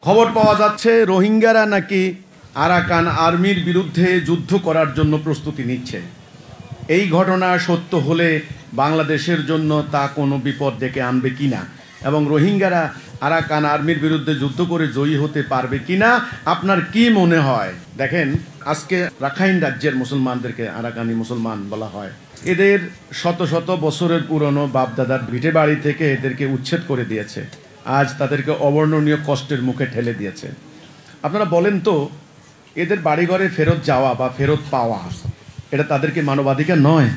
খবর পাওয়া যাচ্ছে রোহিঙ্গারা নাকি আরাকান আর্মির বিরুদ্ধে যুদ্ধ করার জন্য প্রস্তুতি নিচ্ছে। এই ঘটনা সত্য হলে বাংলাদেশের জন্য তা কোনো বিপদ ডেকে আনবে কিনা এবং রোহিঙ্গারা আরাকান আর্মির বিরুদ্ধে যুদ্ধ করে জয়ী হতে পারবে কিনা আপনার কি মনে হয়? দেখেন, আজকে রাখাইন রাজ্যের মুসলমানদেরকে আরাকানি মুসলমান বলা হয়। এদের শত শত বছরের পুরনো বাপদাদার ভিটে বাড়ি থেকে এদেরকে উচ্ছেদ করে দিয়েছে। আজ তাদেরকে অবর্ণনীয় কষ্টের মুখে ঠেলে দিয়েছে। আপনারা বলেন তো, এদের বাড়িঘরে ফেরত যাওয়া বা ফেরত পাওয়া এটা তাদেরকে মানবাধিকার নয়?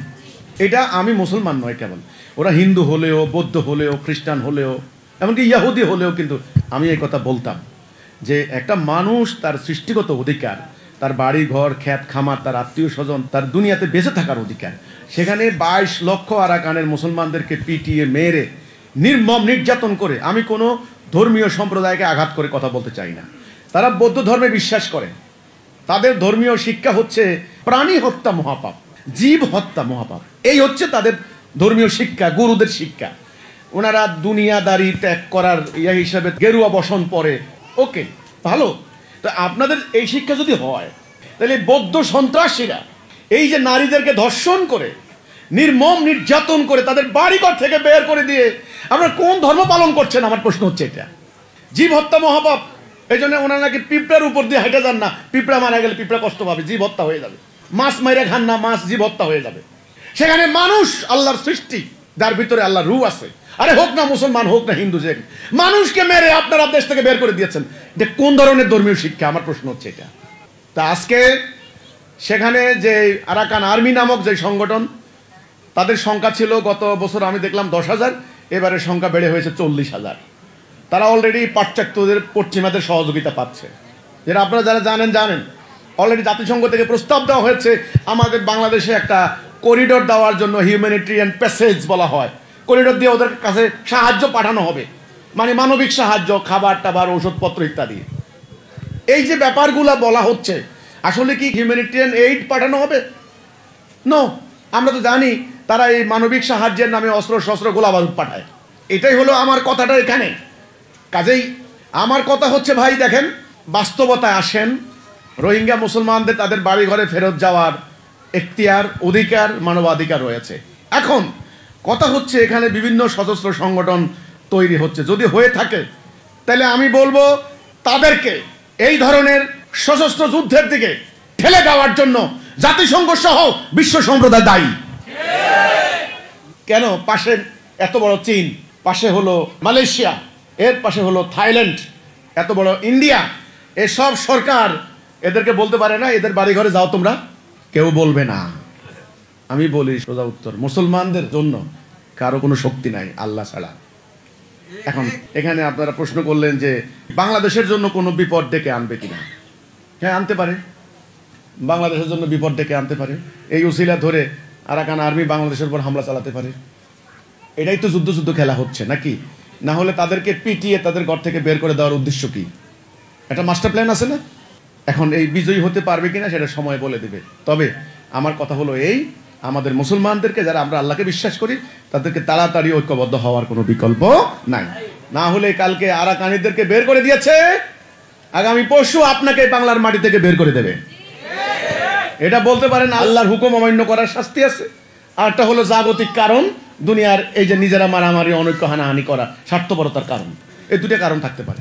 এটা আমি মুসলমান নয় কেবল, ওরা হিন্দু হলেও, বৌদ্ধ হলেও, খ্রিস্টান হলেও, এমনকি ইয়াহুদি হলেও কিন্তু আমি এই কথা বলতাম যে একটা মানুষ তার সৃষ্টিগত অধিকার, তার বাড়ি ঘর খ্যাত খামার, তার আত্মীয় স্বজন, তার দুনিয়াতে বেঁচে থাকার অধিকার, সেখানে 22 লক্ষ আরাকানের মুসলমানদেরকে পিটিয়ে মেরে নির্মম নির্যাতন করে, আমি কোনো ধর্মীয় সম্প্রদায়কে আঘাত করে কথা বলতে চাই না, তারা বৌদ্ধ ধর্মে বিশ্বাস করে, তাদের ধর্মীয় শিক্ষা হচ্ছে প্রাণী হত্যা মহাপাপ, জীব হত্যা মহাপাপ, এই হচ্ছে তাদের ধর্মীয় শিক্ষা, গুরুদের শিক্ষা। ওনারা দুনিয়াদারি ত্যাগ করার ইয়া হিসাবে গেরুয়া বসন পরে, ওকে ভালো। তো আপনাদের এই শিক্ষা যদি হয়, তাহলে বৌদ্ধ সন্ত্রাসীরা এই যে নারীদেরকে ধর্ষণ করে, নির্মম নির্যাতন করে, তাদের বাড়িঘর থেকে বের করে দিয়ে আপনারা কোন ধর্ম পালন করছেন? আমার প্রশ্ন হচ্ছে এটা। জীব হত্যা মহাপাপ, এই জন্য ওনারা নাকি পিঁপড়ার উপর দিয়ে হেঁটে যান না, পিঁপড়া মারা গেলে পিঁপড়া কষ্ট পাবে, জীব হত্যা হয়ে যাবে। মাছ মাইরা খান না, মাছ জীব হত্যা হয়ে যাবে। সেখানে মানুষ আল্লাহর সৃষ্টি, যার ভিতরে আল্লাহর রূহ আছে, আরে হোক না মুসলমান, হোক না হিন্দু, যে মানুষকে মেরে আপনারা দেশ থেকে বের করে দিয়েছেন, এটা কোন ধরনের ধর্মীয় শিক্ষা? আমার প্রশ্ন হচ্ছে এটা। তা আজকে সেখানে যে আরাকান আর্মি নামক যে সংগঠন, তাদের সংখ্যা ছিল গত বছর আমি দেখলাম 10,000, এবারের সংখ্যা বেড়ে হয়েছে 40,000। তারা অলরেডি পাশ্চাত্যদের, পশ্চিমাদের সহযোগিতা পাচ্ছে, যেটা আপনারা যারা জানেন। অলরেডি জাতিসংঘ থেকে প্রস্তাব দেওয়া হয়েছে আমাদের বাংলাদেশে একটা করিডোর দেওয়ার জন্য, হিউম্যানিটেরিয়ান প্যাসেজ বলা হয়, করিডোর দিয়ে ওদের কাছে সাহায্য পাঠানো হবে, মানে মানবিক সাহায্য, খাবার টাবার, ওষুধপত্র ইত্যাদি। এই যে ব্যাপারগুলো বলা হচ্ছে, আসলে কি হিউম্যানিটেরিয়ান এইড পাঠানো হবে? নো, আমরা তো জানি তারা এই মানবিক সাহায্যের নামে অস্ত্র শস্ত্র গোলাবারুদ পাঠায়। এটাই হলো আমার কথাটা এখানে। কাজেই আমার কথা হচ্ছে, ভাই দেখেন, বাস্তবতায় আসেন। রোহিঙ্গা মুসলমানদের তাদের বাড়ি ঘরে ফেরত যাওয়ার এখতিয়ার, অধিকার, মানবাধিকার রয়েছে। এখন কথা হচ্ছে, এখানে বিভিন্ন সশস্ত্র সংগঠন তৈরি হচ্ছে, যদি হয়ে থাকে তাহলে আমি বলবো তাদেরকে এই ধরনের সশস্ত্র যুদ্ধের দিকে ঠেলে দেওয়ার জন্য জাতিসংঘ সহ বিশ্ব সম্প্রদায় দায়ী। কেন? পাশে এত বড় চীন, পাশে হলো মালয়েশিয়া, এর পাশে হলো থাইল্যান্ড, এত বড় ইন্ডিয়া, এসব সরকার এদেরকে বলতে পারে না এদের বাড়ি ঘরে যাও তোমরা? কেউ বলবে না। আমি বলি সোজা উত্তর, মুসলমানদের জন্য কারো কোনো শক্তি নাই আল্লাহ ছাড়া। এখন এখানে আপনারা প্রশ্ন করলেন যে বাংলাদেশের জন্য কোনো বিপদ ডেকে আনবে কিনা। হ্যাঁ, আনতে পারে, বাংলাদেশের জন্য বিপদ ডেকে আনতে পারে। এই উসিলা ধরে আরাকান আর্মি বাংলাদেশের উপর হামলা চালাতে পারে। এটাই তো যুদ্ধ খেলা হচ্ছে নাকি? না হলে তাদেরকে পিটিয়ে তাদের ঘর থেকে বের করে দেওয়ার উদ্দেশ্য কি? একটা মাস্টার প্ল্যান আছে না? এখন এই বিজয়ী হতে পারবে কিনা সেটা সময় বলে দেবে। তবে আমার কথা হলো এই, আমাদের মুসলমানদেরকে, যারা আমরা আল্লাহকে বিশ্বাস করি, তাদেরকে তাড়াতাড়ি ঐক্যবদ্ধ হওয়ার কোনো বিকল্প নাই। না হলে কালকে আরাকানিদেরকে বের করে দিয়েছে, আগামী পরশু আপনাকে বাংলার মাটি থেকে বের করে দেবে। এটা বলতে পারেন আল্লাহর হুকুম অমান্য করার শাস্তি আছে, আরটা হলো জাগতিক কারণ, দুনিয়ার এই যে নিজেরা মারামারি, অনৈক্য, হানাহানি করা, স্বার্থপরতার কারণ। এই দুটো কারণ থাকতে পারে।